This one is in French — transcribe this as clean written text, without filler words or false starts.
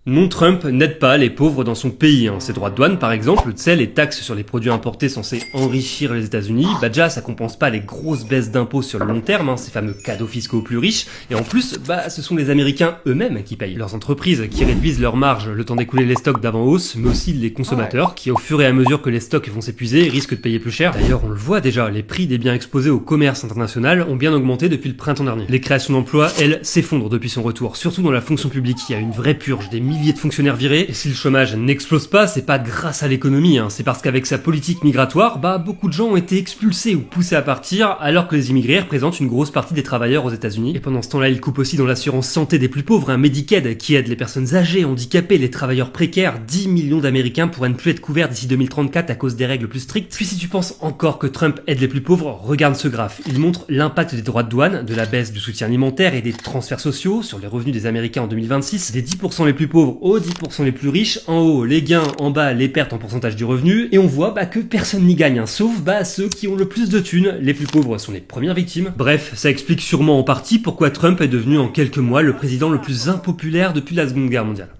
Non, Trump n'aide pas les pauvres dans son pays. Ses droits de douane, par exemple, les taxes sur les produits importés censés enrichir les États-Unis, déjà ça compense pas les grosses baisses d'impôts sur le long terme, ces fameux cadeaux fiscaux aux plus riches. Et en plus, ce sont les Américains eux-mêmes qui payent. Leurs entreprises qui réduisent leurs marges le temps d'écouler les stocks d'avant-hausse, mais aussi les consommateurs qui, au fur et à mesure que les stocks vont s'épuiser, risquent de payer plus cher. D'ailleurs, on le voit déjà, les prix des biens exposés au commerce international ont bien augmenté depuis le printemps dernier. Les créations d'emplois, elles, s'effondrent depuis son retour, surtout dans la fonction publique. Il y a une vraie purge, des milliers de fonctionnaires virés. Et si le chômage n'explose pas, c'est pas grâce à l'économie, c'est parce qu'avec sa politique migratoire, beaucoup de gens ont été expulsés ou poussés à partir, alors que les immigrés représentent une grosse partie des travailleurs aux États-Unis. Et pendant ce temps-là, il coupe aussi dans l'assurance santé des plus pauvres, un Medicaid qui aide les personnes âgées, handicapées, les travailleurs précaires. 10 millions d'Américains pourraient ne plus être couverts d'ici 2034 à cause des règles plus strictes. Puis si tu penses encore que Trump aide les plus pauvres, regarde ce graphe. Il montre l'impact des droits de douane, de la baisse du soutien alimentaire et des transferts sociaux sur les revenus des Américains en 2026, des 10% les plus pauvres aux 10% les plus riches, en haut les gains, en bas les pertes en pourcentage du revenu, et on voit que personne n'y gagne, sauf ceux qui ont le plus de thunes. Les plus pauvres sont les premières victimes. Bref, ça explique sûrement en partie pourquoi Trump est devenu en quelques mois le président le plus impopulaire depuis la Seconde Guerre mondiale.